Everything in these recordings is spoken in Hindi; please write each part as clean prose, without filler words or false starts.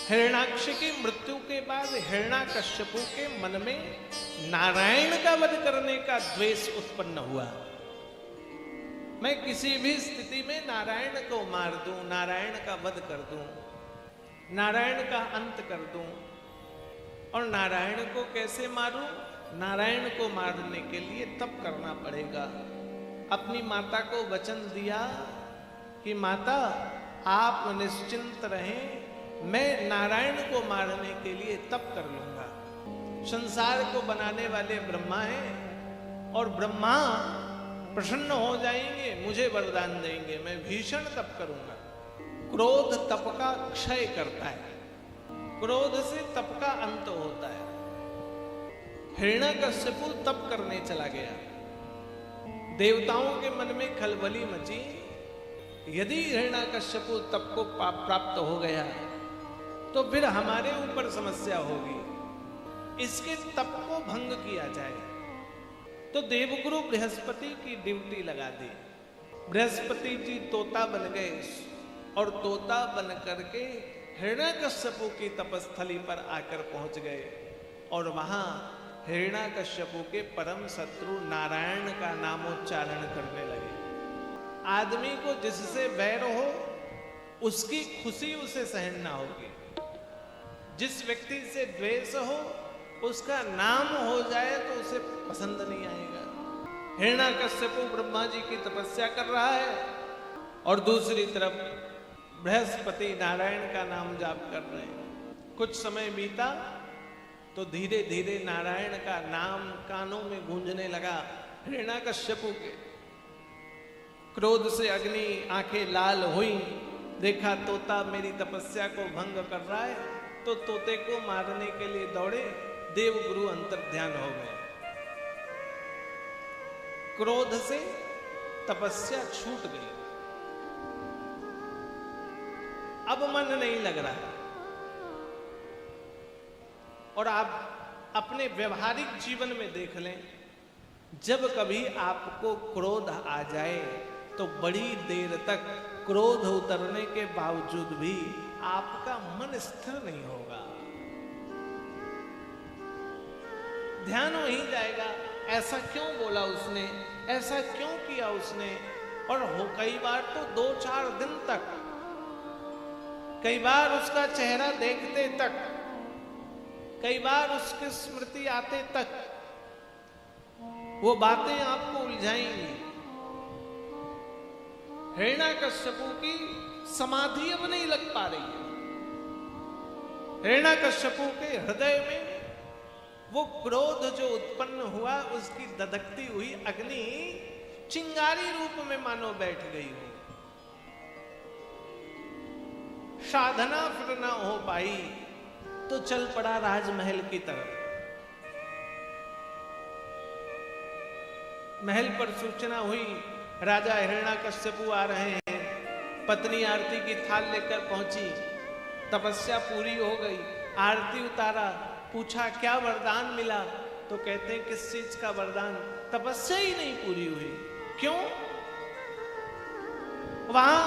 हिरण्याक्ष की मृत्यु के बाद हिरण्याकश्यपु के मन में नारायण का वध करने का द्वेष उत्पन्न हुआ। मैं किसी भी स्थिति में नारायण को मार दूं, नारायण का वध कर दूं, नारायण का अंत कर दूं। और नारायण को कैसे मारूं? नारायण को मारने के लिए तप करना पड़ेगा। अपनी माता को वचन दिया कि माता आप निश्चिंत रहें, मैं नारायण को मारने के लिए तप कर लूंगा। संसार को बनाने वाले ब्रह्मा हैं और ब्रह्मा प्रसन्न हो जाएंगे, मुझे वरदान देंगे, मैं भीषण तप करूंगा। क्रोध तप का क्षय करता है, क्रोध से तप का अंत होता है। हिरण्याकश्यपु तप करने चला गया। देवताओं के मन में खलबली मची। यदि हिरण्याकश्यपु तप को प्राप्त हो गया तो फिर हमारे ऊपर समस्या होगी। इसके तप को भंग किया जाए। तो देवगुरु बृहस्पति की ड्यूटी लगा दी। बृहस्पति जी तोता बन गए और तोता बन करके हिरण्याकश्यपु की तपस्थली पर आकर पहुंच गए और वहां हिरण्याकश्यपु के परम शत्रु नारायण का नामोच्चारण करने लगे। आदमी को जिससे वैर हो उसकी खुशी उसे सहन ना होगी। जिस व्यक्ति से द्वेष हो उसका नाम हो जाए तो उसे पसंद नहीं आएगा। हिरण्याकश्यपु ब्रह्मा जी की तपस्या कर रहा है और दूसरी तरफ बृहस्पति नारायण का नाम जाप कर रहे हैं। कुछ समय बीता तो धीरे धीरे नारायण का नाम कानों में गूंजने लगा। हिरण्याकश्यपु के क्रोध से अग्नि आंखें लाल हुई। देखा तोता मेरी तपस्या को भंग कर रहा है, तो तोते को मारने के लिए दौड़े। देवगुरु अंतर्ध्यान हो गए। क्रोध से तपस्या छूट गई। अब मन नहीं लग रहा है। और आप अपने व्यवहारिक जीवन में देख लें, जब कभी आपको क्रोध आ जाए तो बड़ी देर तक क्रोध उतरने के बावजूद भी आपका मन स्थिर नहीं होगा। ध्यान वहीं जाएगा, ऐसा क्यों बोला उसने, ऐसा क्यों किया उसने। और हो कई बार तो 2-4 दिन तक, कई बार उसका चेहरा देखते तक, कई बार उसकी स्मृति आते तक वो बातें आपको उलझाएंगी। हिरण्याकश्यपु की समाधि अब नहीं लग पा रही है। हिरण्याकश्यपु के हृदय में वो क्रोध जो उत्पन्न हुआ, उसकी दधकती हुई अग्नि चिंगारी रूप में मानो बैठ गई हो। साधना फिर ना हो पाई तो चल पड़ा राजमहल की तरफ। महल पर सूचना हुई, राजा हिरण्याकश्यपु आ रहे हैं। पत्नी आरती की थाल लेकर पहुंची। तपस्या पूरी हो गई, आरती उतारा, पूछा क्या वरदान मिला, तो कहते हैं किस चीज का वरदान? तपस्या ही नहीं पूरी हुई। क्यों? वहां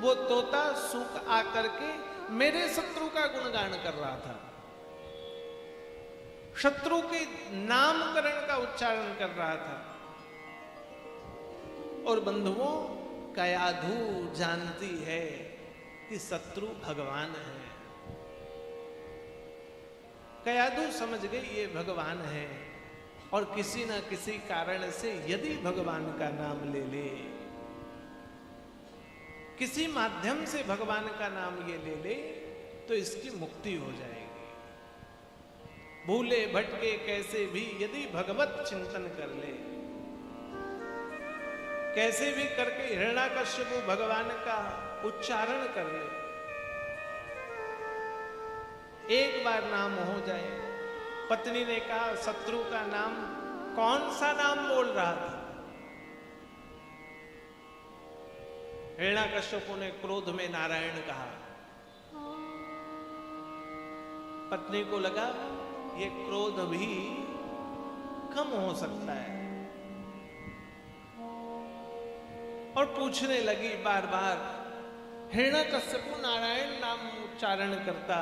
वो तोता सूख आकर के मेरे शत्रु का गुणगान कर रहा था, शत्रु के नामकरण का उच्चारण कर रहा था। और बंधुओं, कयाधु जानती है कि शत्रु भगवान है। कयाधु समझ गई ये भगवान है और किसी न किसी कारण से यदि भगवान का नाम ले ले, किसी माध्यम से भगवान का नाम ये ले ले, तो इसकी मुक्ति हो जाएगी। भूले भटके कैसे भी यदि भगवत चिंतन कर ले, कैसे भी करके हिरण्याकश्यपु भगवान का उच्चारण कर ले, एक बार नाम हो जाए। पत्नी ने कहा शत्रु का नाम, कौन सा नाम बोल रहा था? हिरण्याकश्यपु ने क्रोध में नारायण कहा। पत्नी को लगा ये क्रोध भी कम हो सकता है और पूछने लगी बार बार, हिरण्यकश्यपु नारायण नाम उच्चारण करता।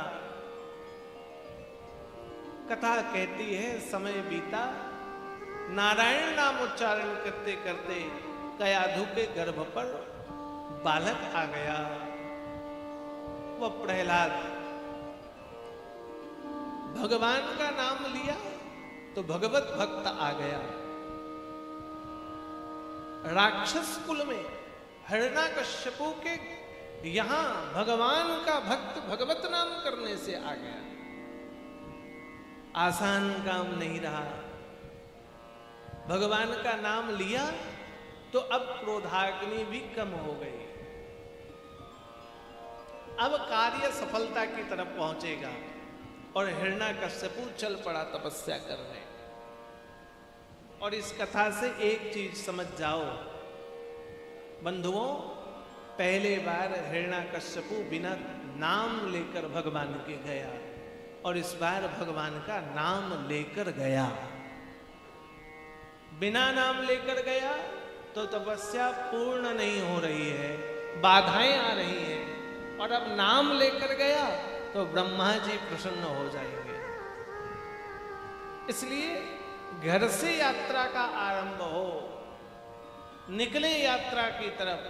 कथा कहती है समय बीता, नारायण नाम उच्चारण करते करते कयाधु के गर्भ पर बालक आ गया। वह प्रहलाद भगवान का नाम लिया तो भगवत भक्त आ गया। राक्षस कुल में हिरण्यकश्यपु के यहां भगवान का भक्त भगवत नाम करने से आ गया। आसान काम नहीं रहा। भगवान का नाम लिया तो अब क्रोधाग्नि भी कम हो गई। अब कार्य सफलता की तरफ पहुंचेगा और हिरण्यकश्यपु चल पड़ा तपस्या करने। और इस कथा से एक चीज समझ जाओ बंधुओं, पहले बार हिरण्यकश्यपु बिना नाम लेकर भगवान के गया और इस बार भगवान का नाम लेकर गया। बिना नाम लेकर गया तो तपस्या पूर्ण नहीं हो रही है, बाधाएं आ रही हैं। और अब नाम लेकर गया तो ब्रह्मा जी प्रसन्न हो जाएंगे। इसलिए घर से यात्रा का आरंभ हो, निकले यात्रा की तरफ,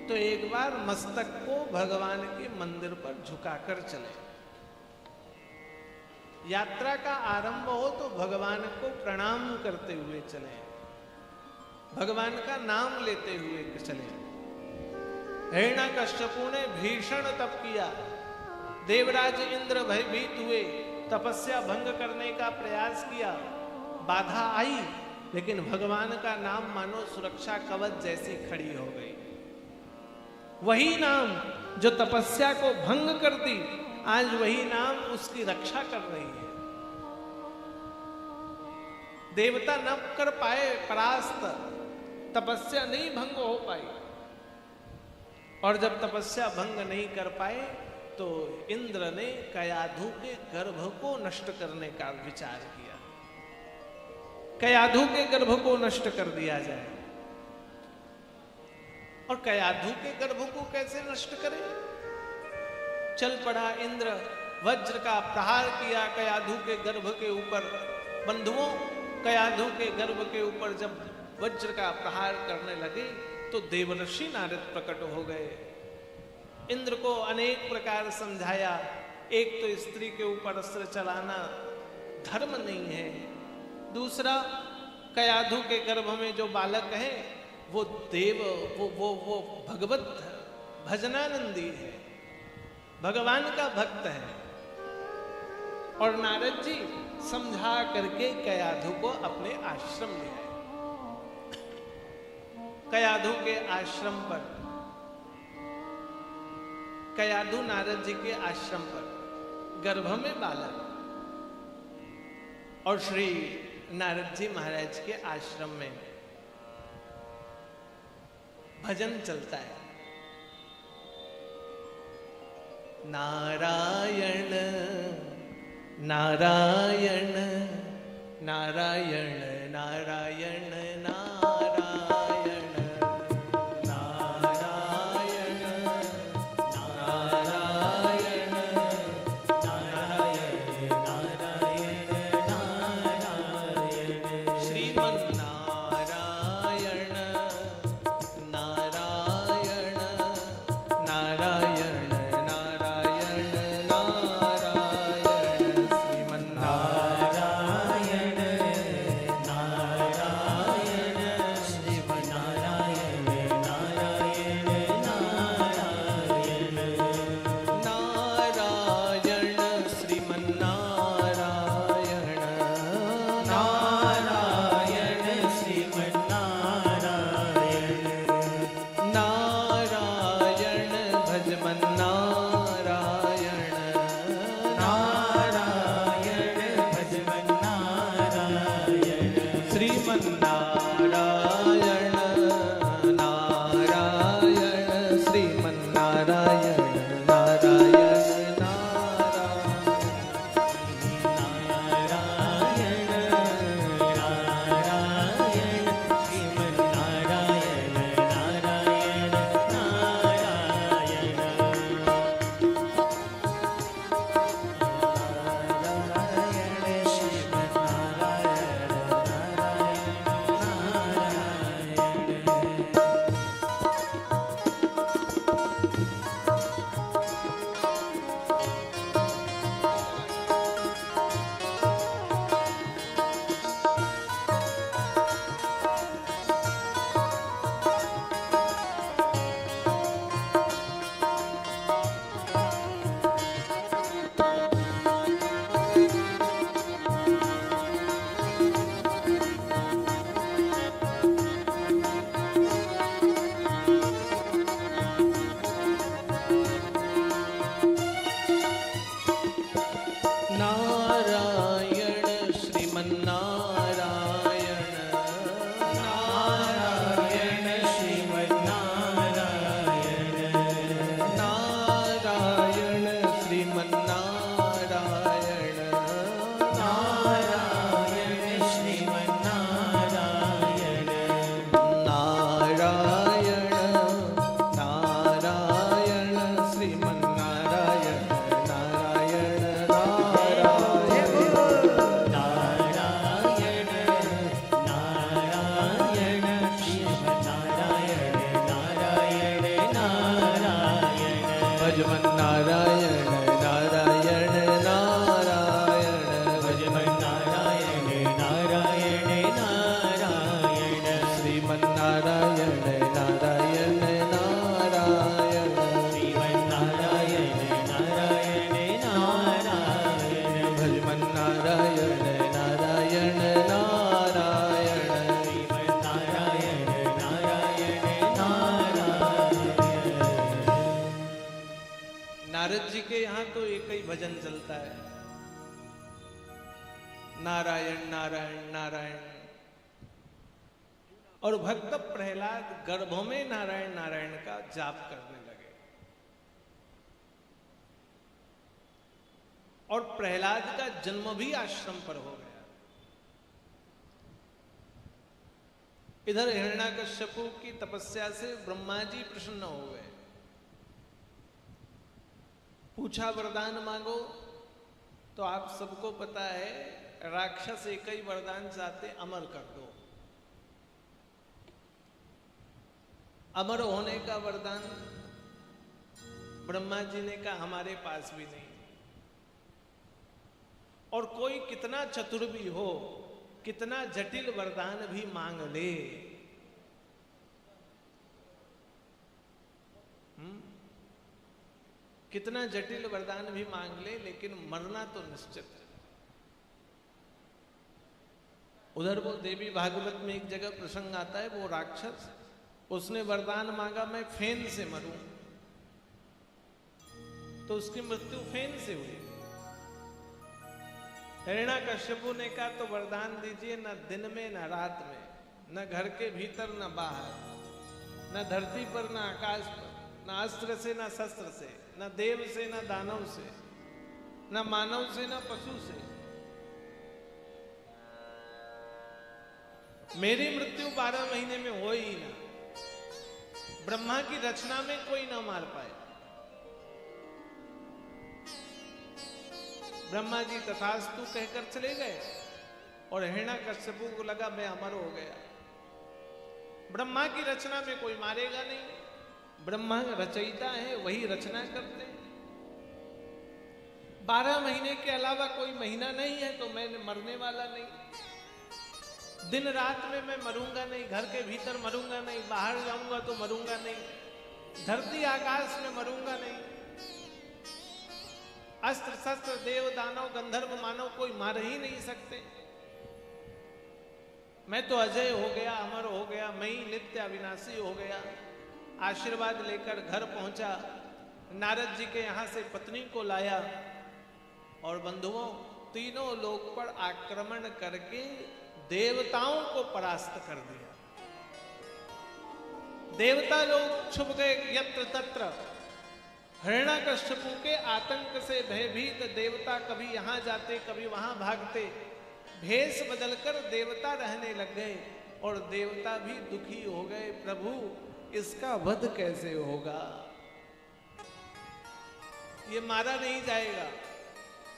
तो एक बार मस्तक को भगवान के मंदिर पर झुकाकर चले। यात्रा का आरंभ हो तो भगवान को प्रणाम करते हुए चले, भगवान का नाम लेते हुए चले। हिरण्यकश्यपु ने भीषण तप किया। देवराज इंद्र भयभीत हुए, तपस्या भंग करने का प्रयास किया। बाधा आई, लेकिन भगवान का नाम मानो सुरक्षा कवच जैसी खड़ी हो गई। वही नाम जो तपस्या को भंग कर दी, आज वही नाम उसकी रक्षा कर रही है। देवता न कर पाए परास्त, तपस्या नहीं भंग हो पाई। और जब तपस्या भंग नहीं कर पाए तो इंद्र ने कयाधु के गर्भ को नष्ट करने का विचार किया। कयाधु के गर्भ को नष्ट कर दिया जाए। और कयाधु के गर्भ को कैसे नष्ट करें? चल पड़ा इंद्र, वज्र का प्रहार किया कयाधु के गर्भ के ऊपर। बंधुओं, कयाधु के गर्भ के ऊपर जब वज्र का प्रहार करने लगे तो देवर्षि नारद प्रकट हो गए। इंद्र को अनेक प्रकार समझाया। एक तो स्त्री के ऊपर अस्त्र चलाना धर्म नहीं है, दूसरा कयाधु के गर्भ में जो बालक है वो देव वो भगवत भजनानंदी है, भगवान का भक्त है। और नारद जी समझा करके कयाधु को अपने आश्रम ले आए। कयाधु के आश्रम पर, कयाधु नारद जी के आश्रम पर गर्भ में बालक, और श्री नारद जी महाराज के आश्रम में भजन चलता है। नारायण नारायण नारायण नारायण नारायण नारायण नारायण नारायण नारायण नारायण श्रीमन्नारायण नारायण नारायण नारायण नारायण एक ही भजन चलता है, नारायण नारायण नारायण। और भक्त प्रहलाद गर्भों में नारायण नारायण का जाप करने लगे। और प्रहलाद का जन्म भी आश्रम पर हो गया। इधर हिरण्याकश्यपु की तपस्या से ब्रह्मा जी प्रसन्न हो गए। पूछा वरदान मांगो, तो आप सबको पता है राक्षस एक ही वरदान चाहते, अमर कर दो। अमर होने का वरदान ब्रह्मा जी ने कहा हमारे पास भी नहीं। और कोई कितना चतुर भी हो, कितना जटिल वरदान भी मांग ले, कितना जटिल वरदान भी मांग ले, लेकिन मरना तो निश्चित है। उधर वो देवी भागवत में एक जगह प्रसंग आता है, वो राक्षस उसने वरदान मांगा मैं फेन से मरूं, तो उसकी मृत्यु फेन से हुई। हिरण्याकश्यपु ने कहा तो वरदान दीजिए, न दिन में न रात में, न घर के भीतर न बाहर, न धरती पर न आकाश पर, न अस्त्र से न शस्त्र से, न देव से न दानव से, न मानव से न पशु से। मेरी मृत्यु 12 महीने में हो ही ना, ब्रह्मा की रचना में कोई ना मार पाए। ब्रह्मा जी तथास्तु कहकर चले गए और हिरण्याकश्यपु को लगा मैं अमर हो गया। ब्रह्मा की रचना में कोई मारेगा नहीं, ब्रह्मा रचयिता है, वही रचना करते हैं। 12 महीने के अलावा कोई महीना नहीं है तो मैं मरने वाला नहीं। दिन रात में मैं मरूंगा नहीं, घर के भीतर मरूंगा नहीं, बाहर जाऊंगा तो मरूंगा नहीं, धरती आकाश में मरूंगा नहीं। अस्त्र शस्त्र देव दानव गंधर्व मानव कोई मार ही नहीं सकते। मैं तो अजय हो गया, अमर हो गया, मैं ही नित्य अविनाशी हो गया। आशीर्वाद लेकर घर पहुंचा, नारद जी के यहां से पत्नी को लाया और बंधुओं तीनों लोक पर आक्रमण करके देवताओं को परास्त कर दिया। देवता लोग छुप गए यत्र तत्र। हिरण्याकश्यपु के आतंक से भयभीत देवता कभी यहां जाते कभी वहां भागते, भेष बदलकर देवता रहने लग गए और देवता भी दुखी हो गए, प्रभु इसका वध कैसे होगा, ये मारा नहीं जाएगा।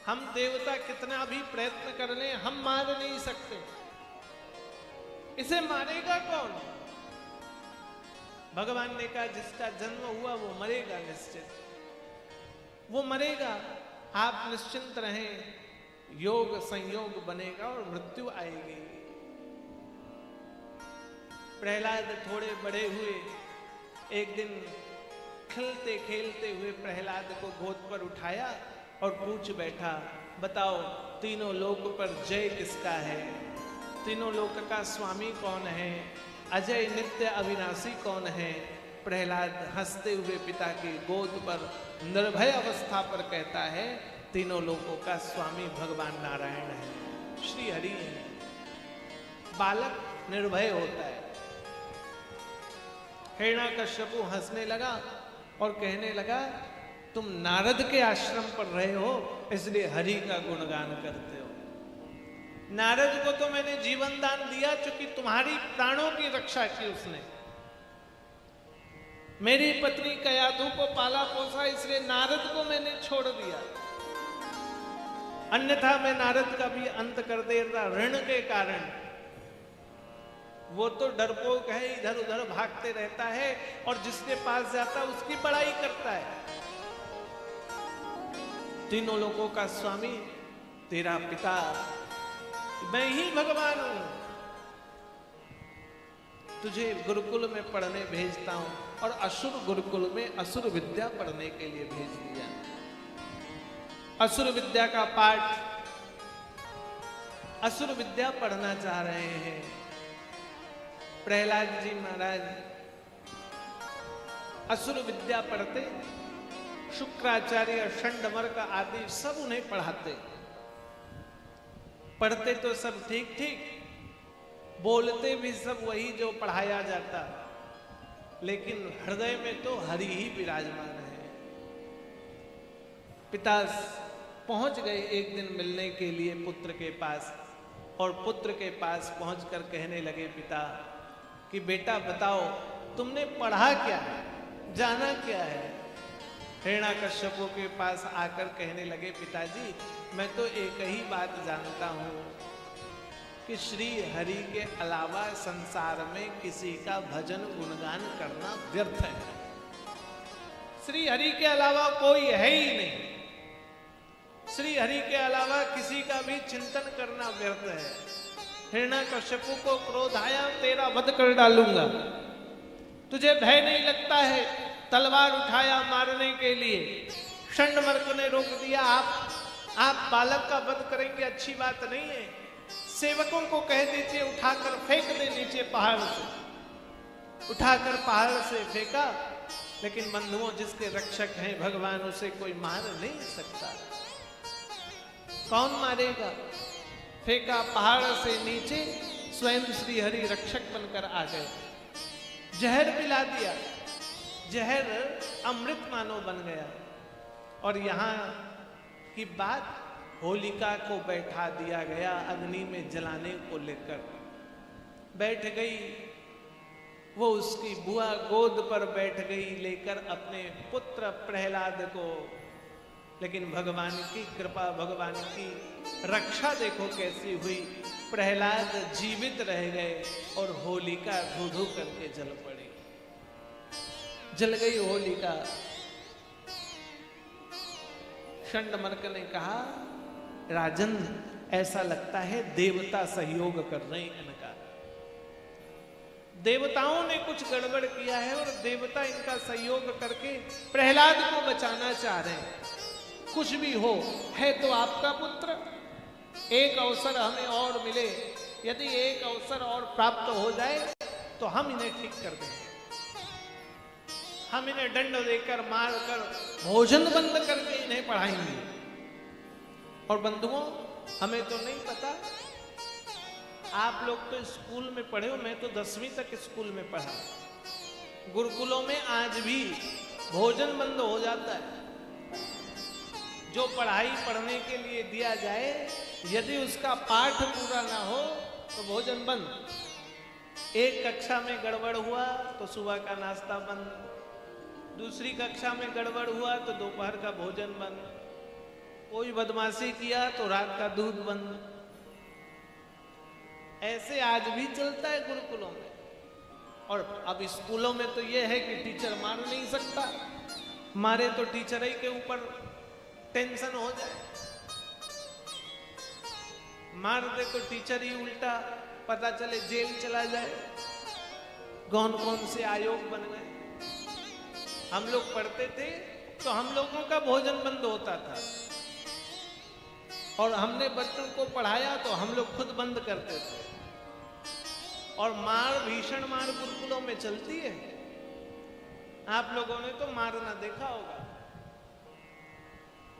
हम देवता कितना भी प्रयत्न कर लें हम मार नहीं सकते, इसे मारेगा कौन। भगवान ने कहा जिसका जन्म हुआ वो मरेगा निश्चित, वो मरेगा, आप निश्चिंत रहें, योग संयोग बनेगा और मृत्यु आएगी। प्रहलाद थोड़े बड़े हुए, एक दिन खेलते खेलते हुए प्रहलाद को गोद पर उठाया और पूछ बैठा, बताओ तीनों लोक पर जय किसका है, तीनों लोक का स्वामी कौन है, अजय नित्य अविनाशी कौन है। प्रहलाद हंसते हुए पिता की गोद पर निर्भय अवस्था पर कहता है तीनों लोगों का स्वामी भगवान नारायण है, श्री हरि है। बालक निर्भय होता है। हिरण्याकश्यपु हंसने लगा और कहने लगा तुम नारद के आश्रम पर रहे हो इसलिए हरि का गुणगान करते हो। नारद को तो मैंने जीवन दान दिया चूंकि तुम्हारी प्राणों की रक्षा की उसने। मेरी पत्नी कयाधु को पाला पोसा इसलिए नारद को मैंने छोड़ दिया, अन्यथा मैं नारद का भी अंत कर देता ऋण के कारण। वो तो डरपोक है, इधर उधर भागते रहता है और जिसके पास जाता उसकी बड़ाई करता है। तीनों लोगों का स्वामी तेरा पिता मैं ही भगवान हूं, तुझे गुरुकुल में पढ़ने भेजता हूं और असुर गुरुकुल में असुर विद्या पढ़ने के लिए भेज दिया। असुर विद्या का पाठ, असुर विद्या पढ़ना चाह रहे हैं प्रहलाद जी महाराज। असुर विद्या पढ़ते शुक्राचार्य, षंडमर्क आदि सब उन्हें पढ़ाते। पढ़ते तो सब ठीक ठीक, बोलते भी सब वही जो पढ़ाया जाता, लेकिन हृदय में तो हरि ही विराजमान है। पिता पहुंच गए एक दिन मिलने के लिए पुत्र के पास, और पुत्र के पास पहुंचकर कहने लगे पिता कि बेटा बताओ तुमने पढ़ा क्या है, जाना क्या है। हिरण्याकश्यपु के पास आकर कहने लगे पिताजी मैं तो एक ही बात जानता हूं कि श्री हरि के अलावा संसार में किसी का भजन गुणगान करना व्यर्थ है। श्री हरि के अलावा कोई है ही नहीं, श्री हरि के अलावा किसी का भी चिंतन करना व्यर्थ है। हिरण्याकश्यपु को क्रोध आया, तेरा वध कर डालूंगा, तुझे भय नहीं लगता है? तलवार उठाया मारने के लिए। षंडमर्क ने रोक दिया, आप बालक का वध करेंगे अच्छी बात नहीं है, सेवकों को कह दीजिए उठाकर फेंक दे नीचे पहाड़ से। उठाकर पहाड़ से फेंका, लेकिन बंधुओं जिसके रक्षक हैं भगवान उसे कोई मार नहीं सकता। कौन मारेगा? फेंका पहाड़ से नीचे, स्वयं श्री हरि रक्षक बनकर आ गए। जहर पिला दिया, जहर अमृत मानो बन गया। और यहां की बात, होलिका को बैठा दिया गया अग्नि में जलाने को लेकर। बैठ गई वो, उसकी बुआ गोद पर बैठ गई लेकर अपने पुत्र प्रहलाद को। लेकिन भगवान की कृपा, भगवान की रक्षा देखो कैसी हुई। प्रहलाद जीवित रह गए और होलिका धू धू करके जल पड़ी। जल गई होलिका। षंडमर्क ने कहा राजन ऐसा लगता है देवता सहयोग कर रहे हैं इनका, देवताओं ने कुछ गड़बड़ किया है और देवता इनका सहयोग करके प्रहलाद को बचाना चाह रहे हैं। कुछ भी हो, है तो आपका पुत्र, एक अवसर हमें और मिले, यदि एक अवसर और प्राप्त हो जाए तो हम इन्हें ठीक कर देंगे। हम इन्हें दंड देकर, मार कर, भोजन बंद करके इन्हें पढ़ाएंगे। और बंधुओं हमें तो नहीं पता, आप लोग तो स्कूल में पढ़े हो, मैं तो 10वीं तक स्कूल में पढ़ा। गुरुकुलों में आज भी भोजन बंद हो जाता है। जो पढ़ाई पढ़ने के लिए दिया जाए, यदि उसका पाठ पूरा ना हो तो भोजन बंद। एक कक्षा में गड़बड़ हुआ तो सुबह का नाश्ता बंद, दूसरी कक्षा में गड़बड़ हुआ तो दोपहर का भोजन बंद, कोई बदमाशी किया तो रात का दूध बंद। ऐसे आज भी चलता है गुरुकुलों में। और अब स्कूलों में तो यह है कि टीचर मार नहीं सकता, मारे तो टीचर ही के ऊपर टेंशन हो जाए, मार दे तो टीचर ही उल्टा पता चले जेल चला जाए। कौन कौन से आयोग बन गए। हम लोग पढ़ते थे तो हम लोगों का भोजन बंद होता था, और हमने बच्चों को पढ़ाया तो हम लोग खुद बंद करते थे। और मार, भीषण मार गुरुकुलों में चलती है। आप लोगों ने तो मारना देखा होगा,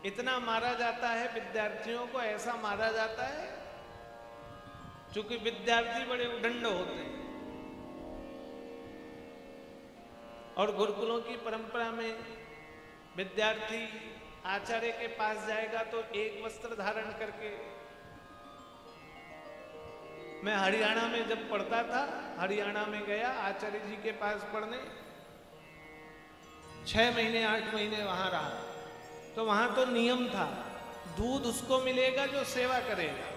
इतना मारा जाता है विद्यार्थियों को, ऐसा मारा जाता है क्योंकि विद्यार्थी बड़े उदंड होते हैं। और गुरुकुलों की परंपरा में विद्यार्थी आचार्य के पास जाएगा तो एक वस्त्र धारण करके। मैं हरियाणा में जब पढ़ता था, हरियाणा में गया आचार्य जी के पास पढ़ने, 6 महीने 8 महीने वहां रहा। तो वहां तो नियम था, दूध उसको मिलेगा जो सेवा करेगा।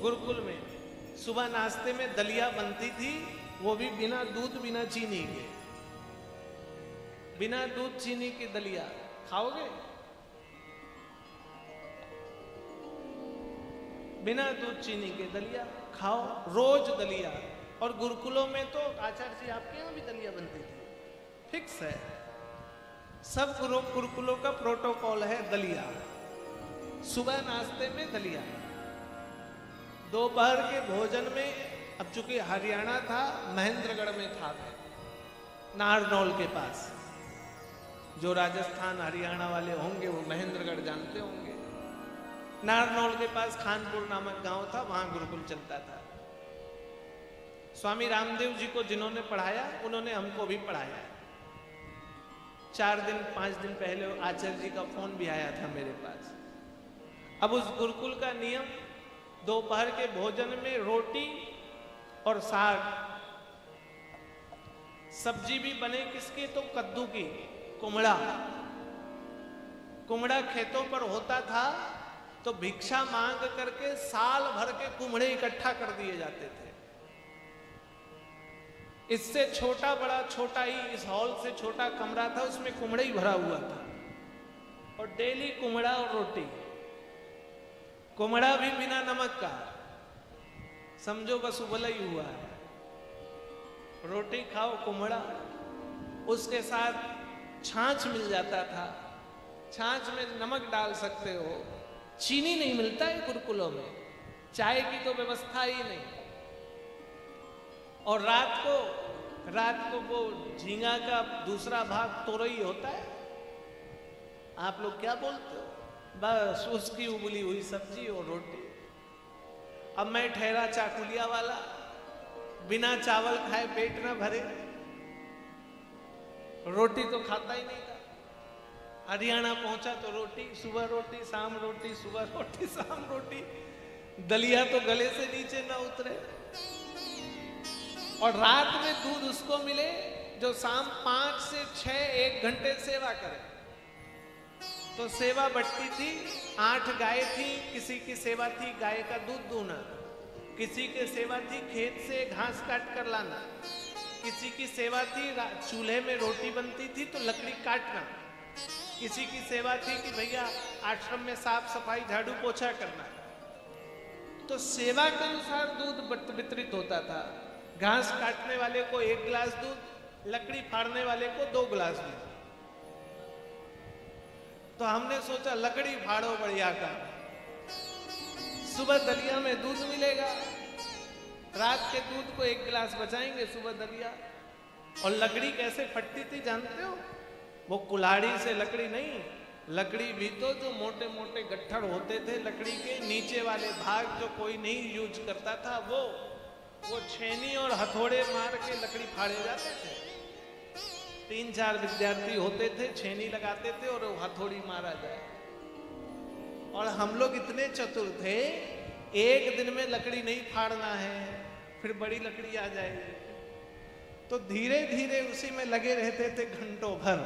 गुरुकुल में सुबह नाश्ते में दलिया बनती थी, वो भी बिना दूध बिना चीनी के। बिना दूध चीनी की दलिया खाओगे? बिना दूध चीनी के दलिया खाओ, रोज दलिया। और गुरुकुलों में तो आचार्य जी आपके यहां भी दलिया बनती थी, फिक्स है। सब गुरुकुलों का प्रोटोकॉल है दलिया। सुबह नाश्ते में दलिया, दोपहर के भोजन में, अब चूंकि हरियाणा था, महेंद्रगढ़ में था, नारनौल के पास, जो राजस्थान हरियाणा वाले होंगे वो महेंद्रगढ़ जानते होंगे। नारनौल के पास खानपुर नामक गांव था, वहां गुरुकुल चलता था। स्वामी रामदेव जी को जिन्होंने पढ़ाया उन्होंने हमको भी पढ़ाया। 4-5 दिन पहले आचार्य जी का फोन भी आया था मेरे पास। अब उस गुरुकुल का नियम, दोपहर के भोजन में रोटी और साग, सब्जी भी बने किसकी, तो कद्दू की, कुमड़ा। कुमड़ा खेतों पर होता था तो भिक्षा मांग करके साल भर के कुमड़े इकट्ठा कर दिए जाते थे। इससे छोटा बड़ा छोटा ही, इस हॉल से छोटा कमरा था, उसमें कुमड़ा ही भरा हुआ था और डेली कुमड़ा और रोटी। कुमड़ा भी बिना नमक का, समझो बस उबला ही हुआ है। रोटी खाओ, कुमड़ा, उसके साथ छाछ मिल जाता था। छाछ में नमक डाल सकते हो। चीनी नहीं मिलता है गुरुकुलों में, चाय की तो व्यवस्था ही नहीं। और रात को वो झींगा का दूसरा भाग तोरई होता है, आप लोग क्या बोलते हो, बस उसकी उबली हुई सब्जी और रोटी। अब मैं ठहरा चाकुलिया वाला, बिना चावल खाए पेट न भरे, रोटी तो खाता ही नहीं था। हरियाणा पहुंचा तो रोटी, सुबह रोटी शाम रोटी, सुबह रोटी शाम रोटी, दलिया तो गले से नीचे ना उतरे। और रात में दूध उसको मिले जो शाम 5 से 6 1 घंटे सेवा करे। तो सेवा बढ़ती थी, 8 गाय थी, किसी की सेवा थी गाय का दूध दूना, किसी की सेवा थी खेत से घास काट कर लाना, किसी की सेवा थी चूल्हे में रोटी बनती थी तो लकड़ी काटना, किसी की सेवा थी कि भैया आश्रम में साफ सफाई झाड़ू पोछा करना। तो सेवा के अनुसार दूध वितरित होता था। घास काटने वाले को 1 गिलास दूध, लकड़ी फाड़ने वाले को 2 गिलास दूध। तो हमने सोचा लकड़ी फाड़ो बढ़िया का, सुबह दलिया में दूध मिलेगा, रात के दूध को 1 गिलास बचाएंगे, सुबह दलिया। और लकड़ी कैसे फटती थी जानते हो? वो कुल्हाड़ी से लकड़ी नहीं, लकड़ी भी तो जो मोटे मोटे गट्ठर होते थे लकड़ी के नीचे वाले भाग जो कोई नहीं यूज करता था, वो छेनी और हथौड़े मार के लकड़ी फाड़े जाते थे। 3-4 विद्यार्थी होते थे, छेनी लगाते थे और हथौड़ी मारा जाए। और हम लोग इतने चतुर थे, एक दिन में लकड़ी नहीं फाड़ना है, फिर बड़ी लकड़ी आ जाएगी। तो धीरे धीरे उसी में लगे रहते थे घंटों भर।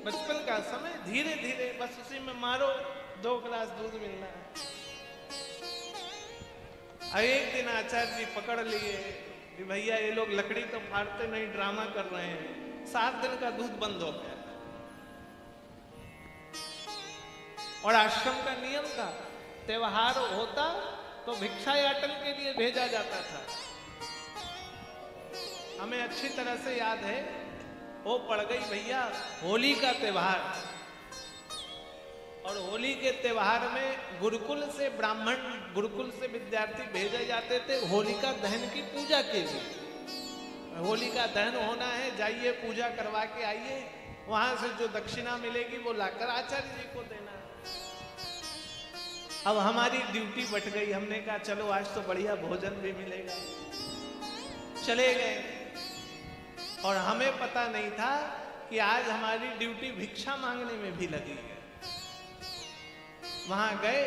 बचपन का समय, धीरे धीरे बस उसी में मारो, 2 गिलास दूध मिलना है। एक दिन आचार्य जी पकड़ लिए कि भैया ये लोग लकड़ी तो फाड़ते नहीं, ड्रामा कर रहे हैं। 7 दिन का दूध बंद हो गया। और आश्रम का नियम था, त्योहार होता तो भिक्षायाटन के लिए भेजा जाता था। हमें अच्छी तरह से याद है, वो पड़ गई भैया होली का त्योहार। और होली के त्योहार में गुरुकुल से ब्राह्मण, गुरुकुल से विद्यार्थी भेजे जाते थे होलिका दहन की पूजा के लिए। होली का दहन होना है, जाइए पूजा करवा के आइए, वहां से जो दक्षिणा मिलेगी वो लाकर आचार्य जी को देना। अब हमारी ड्यूटी बट गई, हमने कहा चलो आज तो बढ़िया भोजन भी मिलेगा। चले गए और हमें पता नहीं था कि आज हमारी ड्यूटी भिक्षा मांगने में भी लगी है। वहां गए,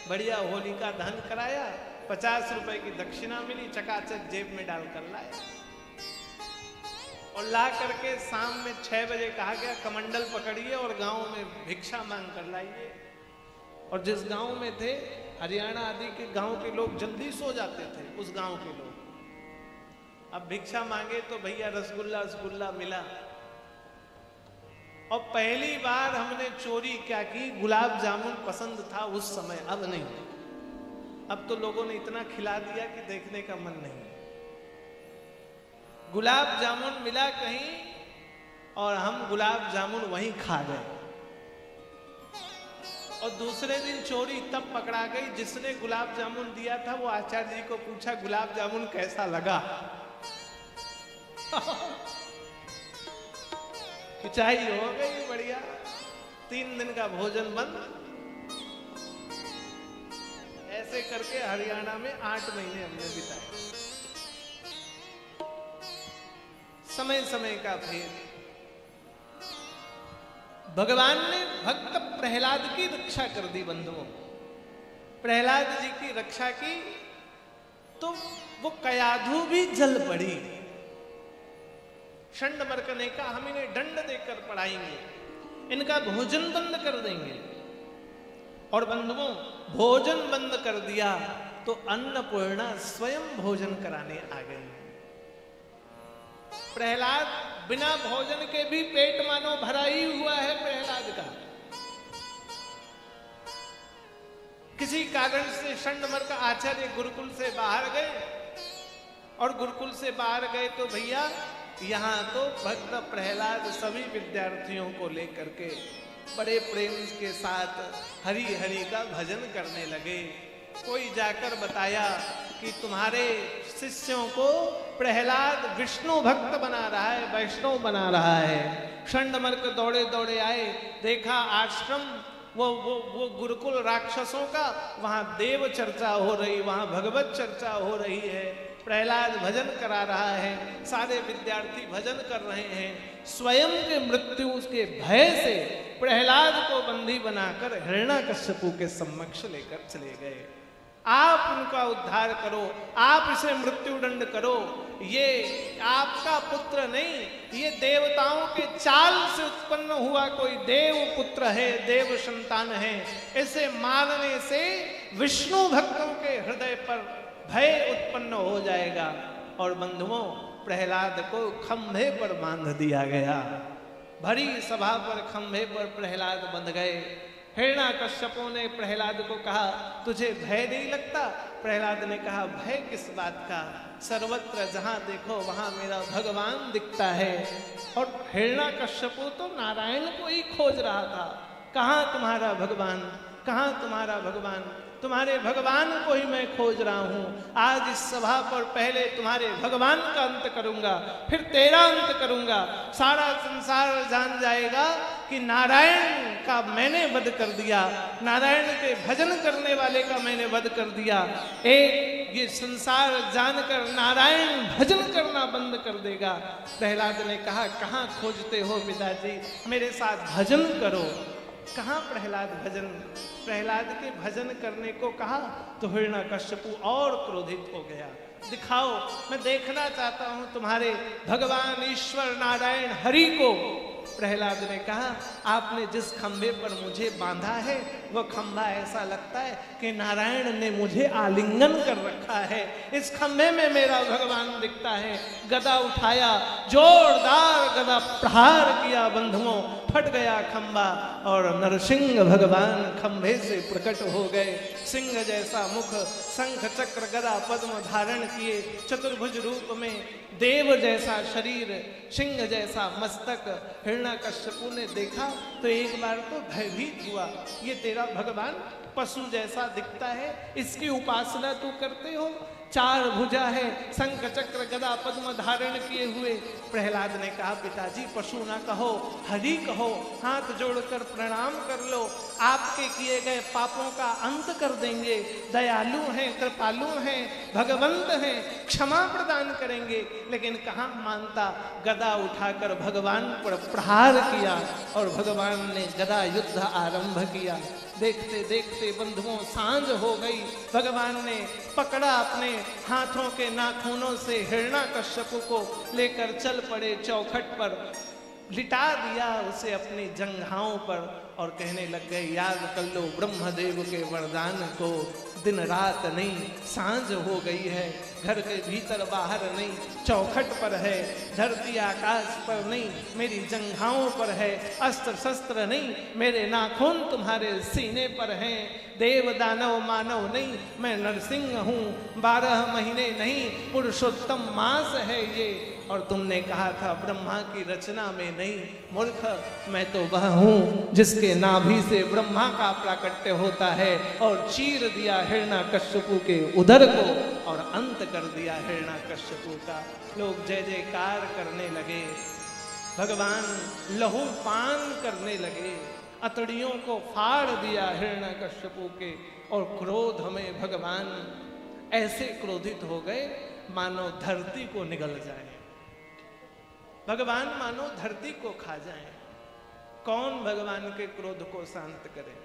बढ़िया होली का दहन कराया, 50 रुपए की दक्षिणा मिली, चकाचक जेब में डालकर लाए। और ला करके शाम में 6 बजे कहा गया कमंडल पकड़िए और गांव में भिक्षा मांग कर लाइए। और जिस गांव में थे, हरियाणा आदि के गांव के लोग जल्दी सो जाते थे, उस गांव के लोग। अब भिक्षा मांगे तो भैया रसगुल्ला मिला। और पहली बार हमने चोरी क्या की, गुलाब जामुन पसंद था उस समय, अब नहीं। अब तो लोगों ने इतना खिला दिया कि देखने का मन नहीं। गुलाब जामुन मिला कहीं और हम गुलाब जामुन वहीं खा गए। और दूसरे दिन चोरी तब पकड़ा गई, जिसने गुलाब जामुन दिया था वो आचार्य जी को पूछा गुलाब जामुन कैसा लगा। खिंचाई हो गई बढ़िया, 3 दिन का भोजन बंद। ऐसे करके हरियाणा में 8 महीने हमने बिताए। समय समय का भेद। भगवान ने भक्त प्रहलाद की रक्षा कर दी बंधुओं। प्रहलाद जी की रक्षा की तो वो कयाधु भी जल पड़ी। षंडमर्क ने कहा हम इन्हें दंड देकर पढ़ाएंगे, इनका भोजन बंद कर देंगे। और बंधुओं भोजन बंद कर दिया तो अन्नपूर्णा स्वयं भोजन कराने आ गई। प्रहलाद बिना भोजन के भी पेट मानो भरा ही हुआ है प्रहलाद का। किसी कारण से षंडमर्क आचार्य गुरुकुल से बाहर गए, और गुरुकुल से बाहर गए तो भैया यहां तो भक्त प्रहलाद सभी विद्यार्थियों को लेकर के बड़े प्रेम के साथ हरि हरि का भजन करने लगे। कोई जाकर बताया कि तुम्हारे शिष्यों को प्रहलाद विष्णु भक्त बना रहा है, वैष्णव बना रहा है। षंडमर्क दौड़े दौड़े आए, देखा आश्रम वो गुरुकुल राक्षसों का, वहां देव चर्चा हो रही, वहां भगवत चर्चा हो रही है। प्रहलाद भजन करा रहा है, सारे विद्यार्थी भजन कर रहे हैं। स्वयं के मृत्यु के भय से प्रहलाद को बंदी बनाकर हिरण्याकश्यपु के समक्ष लेकर चले गए। आप उनका उद्धार करो, आप इसे मृत्यु दंड करो। ये आपका पुत्र नहीं, ये देवताओं के चाल से उत्पन्न हुआ कोई देव पुत्र है, देव संतान है। इसे मारने से विष्णु भक्तों के हृदय पर भय उत्पन्न हो जाएगा। और बंधुओं प्रहलाद को खंभे पर बांध दिया गया। भरी सभा पर खंभे पर प्रहलाद बंध गए। हिरण्याकश्यपु ने प्रहलाद को कहा तुझे भय नहीं लगता? प्रहलाद ने कहा भय किस बात का, सर्वत्र जहां देखो वहां मेरा भगवान दिखता है। और हिरण्याकश्यपु तो नारायण को ही खोज रहा था, कहां तुम्हारा भगवान, कहां तुम्हारा भगवान, तुम्हारे भगवान को ही मैं खोज रहा हूं। आज इस सभा पर पहले तुम्हारे भगवान का अंत करूंगा, फिर तेरा अंत करूंगा। सारा संसार जान जाएगा कि नारायण का मैंने वध कर दिया, नारायण के भजन करने वाले का मैंने वध कर दिया। एक ये संसार जानकर नारायण भजन करना बंद कर देगा। प्रहलाद ने कहा कहां खोजते हो पिताजी, मेरे साथ भजन करो। कहां प्रहलाद भजन, प्रहलाद के भजन करने को कहा तो हिरण्याकश्यपु और क्रोधित हो गया। दिखाओ, मैं देखना चाहता हूं तुम्हारे भगवान ईश्वर नारायण हरि को। प्रहलाद ने कहा आपने जिस खंभे पर मुझे बांधा है वह खंभा ऐसा लगता है कि नारायण ने मुझे आलिंगन कर रखा है। इस खंभे में मेरा भगवान दिखता है। गदा उठाया, जोरदार गदा प्रहार किया, बंधुओं फट गया खंभा और नरसिंह भगवान खंभे से प्रकट हो गए। सिंह जैसा मुख, शंख चक्र गदा पद्म धारण किए, चतुर्भुज रूप में देव जैसा शरीर, सिंह जैसा मस्तक। हिरण्याकश्यपु ने देखा तो एक बार तो भयभीत हुआ, ये तेरा भगवान पशु जैसा दिखता है, इसकी उपासना तू करते हो? 4 भुजा है, शंख चक्र गदा पद्म धारण किए हुए। प्रहलाद ने कहा पिताजी पशु ना कहो, हरि कहो, हाथ जोड़कर प्रणाम कर लो, आपके किए गए पापों का अंत कर देंगे। दयालु हैं, कृपालु हैं, भगवंत हैं, क्षमा प्रदान करेंगे। लेकिन कहाँ मानता, गदा उठाकर भगवान पर प्रहार किया और भगवान ने गदा युद्ध आरंभ किया। देखते देखते बंधुओं सांझ हो गई। भगवान ने पकड़ा, अपने हाथों के नाखूनों से हिरण्याकश्यपु को लेकर चल पड़े, चौखट पर लिटा दिया उसे अपनी जंघाओं पर और कहने लग गए याद कर लो ब्रह्मदेव के वरदान को। दिन रात नहीं, सांझ हो गई है, घर के भीतर बाहर नहीं, चौखट पर है, धरती आकाश पर नहीं, मेरी जंघाओं पर है, अस्त्र शस्त्र नहीं, मेरे नाखून तुम्हारे सीने पर हैं। देव दानव मानव नहीं, मैं नरसिंह हूँ, 12 महीने नहीं, पुरुषोत्तम मास है ये। और तुमने कहा था ब्रह्मा की रचना में नहीं, मूर्ख, मैं तो वह हूँ जिसके नाभि से ब्रह्मा का प्राकट्य होता है। और चीर दिया हिरण्याकश्यपु के उदर को और अंत कर दिया हिरण्याकश्यपु का। लोग जय जयकार करने लगे। भगवान लहू पान करने लगे, अतड़ियों को फाड़ दिया हिरण्यकश्यपु के, और क्रोध में भगवान ऐसे क्रोधित हो गए मानो धरती को निगल जाए, भगवान मानो धरती को खा जाए। कौन भगवान के क्रोध को शांत करे?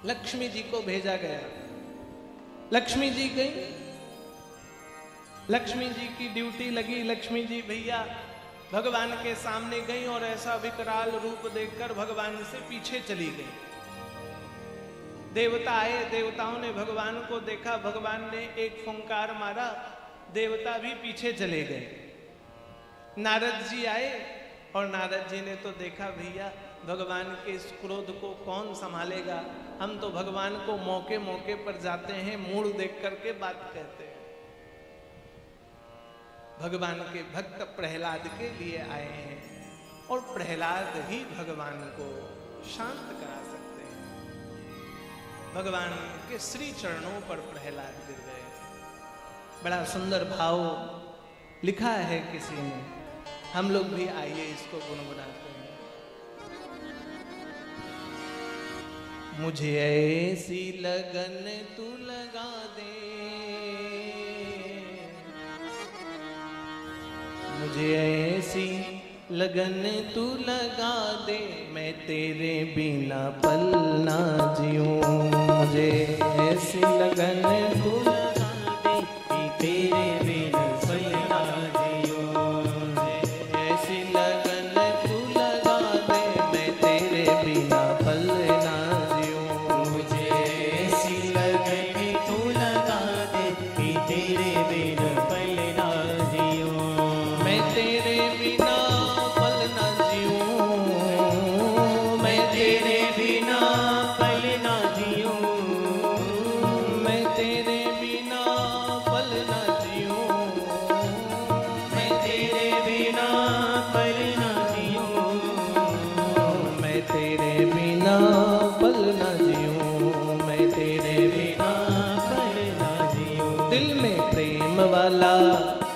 लक्ष्मी जी को भेजा गया। लक्ष्मी जी गई, लक्ष्मी जी की ड्यूटी लगी। लक्ष्मी जी भैया भगवान के सामने गई और ऐसा विकराल रूप देखकर भगवान से पीछे चली गई। देवता आए, देवताओं ने भगवान को देखा, भगवान ने एक फुंकार मारा, देवता भी पीछे चले गए। नारद जी आए और नारद जी ने तो देखा भैया भगवान के इस क्रोध को कौन संभालेगा, हम तो भगवान को मौके मौके पर जाते हैं, मूड देख करके बात कहते हैं। भगवान के भक्त प्रहलाद के लिए आए हैं और प्रहलाद ही भगवान को शांत करा सकते हैं। भगवान के श्री चरणों पर प्रहलाद गिर गए। बड़ा सुंदर भाव लिखा है किसी ने, हम लोग भी आइए इसको गुनगुनाते हैं। मुझे ऐसी लगन तू लगा दे, मुझे ऐसी लगन तू लगा दे, मैं तेरे बिना पल ना जीऊं। मुझे ऐसी लगन तू लगा दे कि तेरे बिना पल ना जीऊं। ऐसी लगन तू लगा दे, मैं तेरे बिना पल ना जीऊं। मुझे ऐसी लगन तू लगा दे कि तेरे बिना पल ना जीऊं। मैं तेरे बिना पल ना जीऊं, मैं तेरे बिना पल ना जीऊं, मैं तेरे बिना पल ना जीऊं, मैं तेरे बिना पल ना जीऊं, मैं तेरे बिना पल ना जीऊं, मैं तेरे बिना पल ना जीऊं। दिल में प्रेम वाला,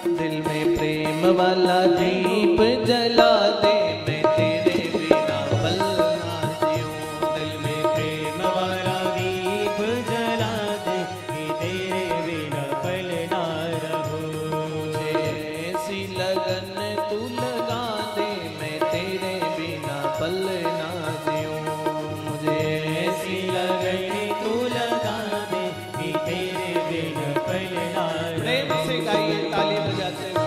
दिल में प्रेम वाला दीप जला दे, मैं तेरे बिना पल ना जीऊं। दिल में प्रेम वाला दीप जला दे कि तेरे बिना पल ना रहूं। मुझे ऐसी लगन तू लगा दे, मैं तेरे बिना पल ना जीऊं। मुझे ऐसी लगन तू लगा दे कि तेरे बिना पल ना रहूं। प्रेम से गाइए ताली बजाते हुए।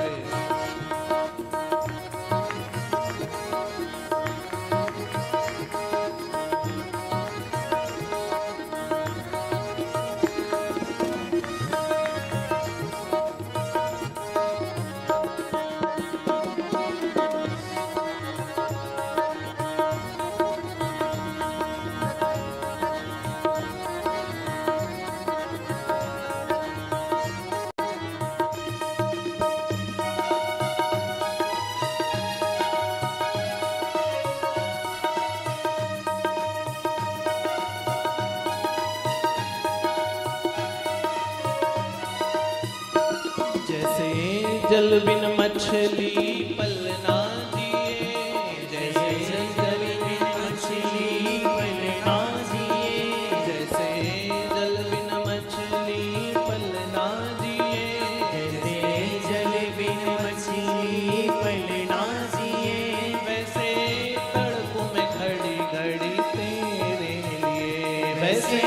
जैसे जल बिन मछली पल ना जिए, जैसे जल बिन मछली पल ना जिए, जैसे जल बिन मछली पल ना जिए, जैसे जल बिन मछली पल ना जिए, वैसे तड़कों में घड़ी घड़ी तेरे लिए, वैसे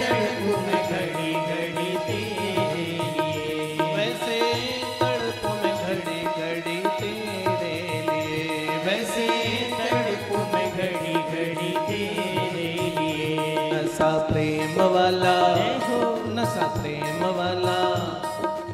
तड़कों में घड़ी घड़ी तेरे लिए, वैसे तड़पों में घड़ी घड़ी तेरे लिए, वैसे तड़पों में घड़ी घड़ी तेरे लिए। नशा प्रेम वाला हो, नशा प्रेम वाला,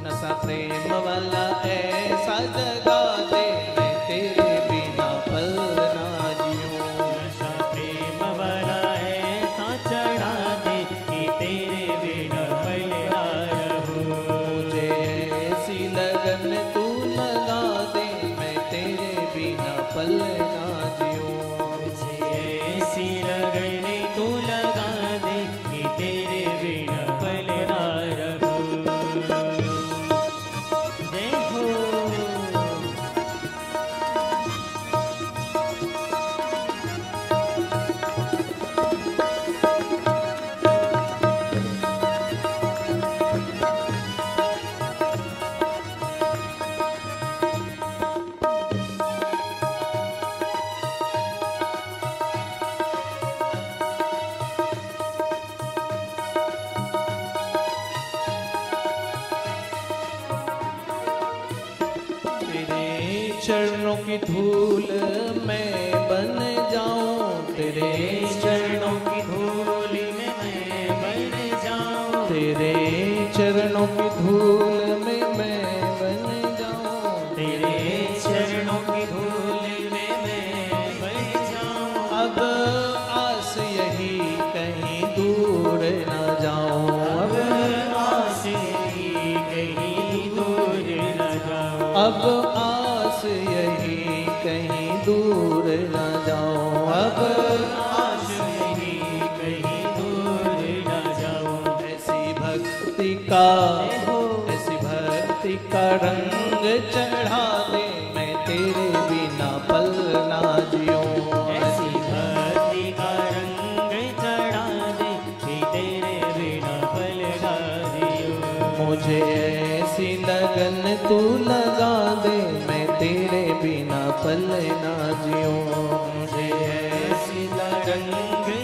नशा प्रेम वाला ऐसा जगा दे, मैं तेरे बिना पल ना जीऊं। नशा प्रेम वाला ऐसा चढ़ा दे कि तेरे बिना पल ना रहूं। मुझे ऐसी लगन तू लगा दे, मैं तेरे बिना पल ना जीऊं। मुझे ऐसी लगन तू लगा दे कि तेरे बिना पल ना रहूं। जय हो तेरे चरणों की धूल मैं बन जाऊं, तेरे चरणों की धूल में मैं बन जाऊं, तेरे चरणों की धूल में मैं बन जाऊं, तेरे चरणों की धूल में मैं बन जाऊं। अब आस यही कहीं दूर न जाऊं, अब आस यही कहीं दूर न जाऊं, अब आस यही कहीं दूर न जाऊं, अब आस यही कहीं दूर न जाऊं। ऐसी भक्ति का रंग चढ़ा दे, मैं तेरे बिना पल ना जीऊं। ऐसी भक्ति का रंग चढ़ा दे कि तेरे बिना पल ना जीऊं। मुझे ऐसी लगन तू लगा दे, मैं तेरे बिना पल ना जीऊं। मुझे ऐसी लगन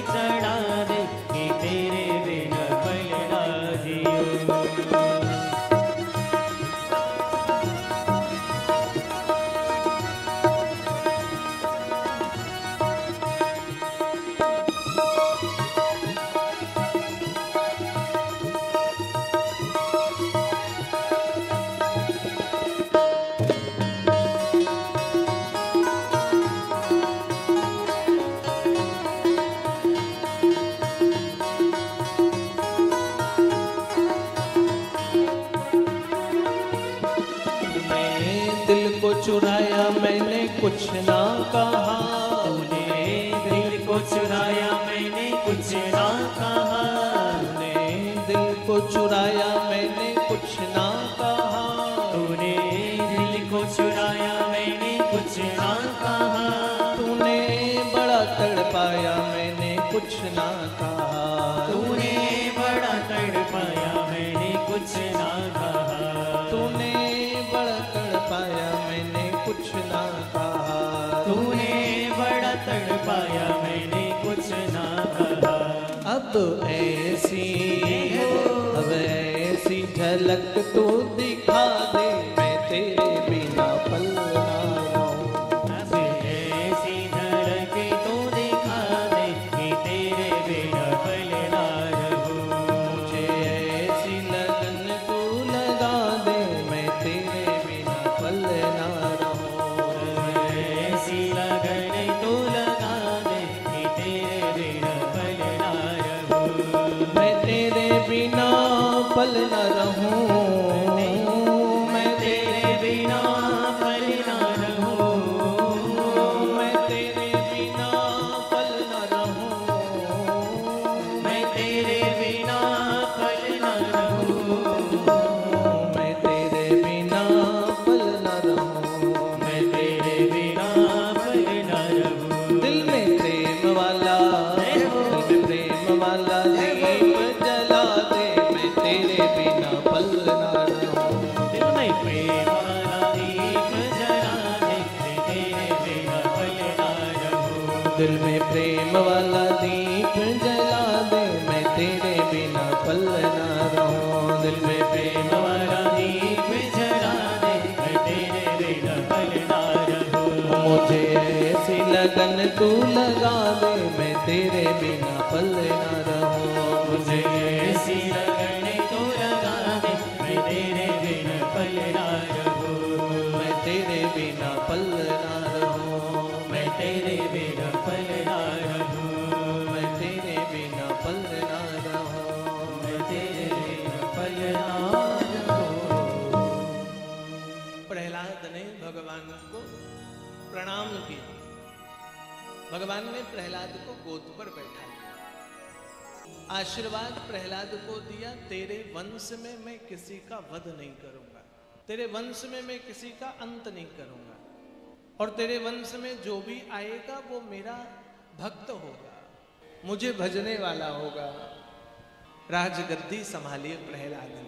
चढ़ा दे कि तेरे बिना पल ना जीऊं। दिल को चुराया मैंने कुछ ना कहा, तूने दिल को चुराया मैंने कुछ ना कहा, तूने दिल को चुराया मैंने कुछ ना कहा, तूने दिल को चुराया मैंने कुछ ना कहा, तूने बड़ा तड़पाया मैंने कुछ ना कहा, तूने बड़ा तड़पाया मैंने कुछ ना कहा, तूने बड़ा तड़पाया मैंने कुछ ना कहा, तूने बड़ा तड़पाया मैंने कुछ ना कहा। अब ऐसी झलक तो दिखा दे, मैं तेरे बिना पल ना रहूं। अब ऐसी झलक तो दिखा दे कि तेरे बिना पल ना रहूं। मुझे ऐसी लगन तू लगा दे, मैं तेरे बिना पल ना रहूं। ऐसी लगन तो लगा दे कि तेरे बिना पल ना रहूं। मैं तेरे बिना पल न रहूं, मैं तेरे बिना पल ना रहूं, मैं तेरे बिना पल न रहूं, मैं तेरे बिना पल ना रहूं, मैं तेरे बिना पल न रहूं, मैं तेरे बिना पल ना रहूं। दिल में प्रेम वाला दीप जला दे, मैं तेरे बिना पल न रहूं। दिल में प्रेम वाला दीप जला दे, मैं तेरे बिना पल ना रहूं। दिल में प्रेम वाला दीप जला दे, मैं तेरे बिना पल ना रहूं। दिल में प्रेम वाला दीप जला दे, मैं तेरे बिना पल ना रहूं। मुझे ऐसी लगन तू लगा दे, मैं तेरे बिना पल ना रहूं। मुझे ऐसी लगन तो लगा दे, मैं तेरे बिना पल ना रहूं। मैं तेरे बिना पल ना रहूं, मैं तेरे बिना पल ना रहूं। मैं तेरे बिना पल ना रहूं, मैं तेरे बिना पल ना रहूं। प्रहलाद ने भगवान को प्रणाम किया। भगवान ने प्रहलाद को गोद पर बैठा लिया, आशीर्वाद प्रहलाद को दिया, तेरे वंश में मैं किसी का वध नहीं करूंगा, तेरे वंश में मैं किसी का अंत नहीं करूंगा, और तेरे वंश में जो भी आएगा वो मेरा भक्त होगा, मुझे भजने वाला होगा। राजगद्दी संभालिए प्रहलाद ने।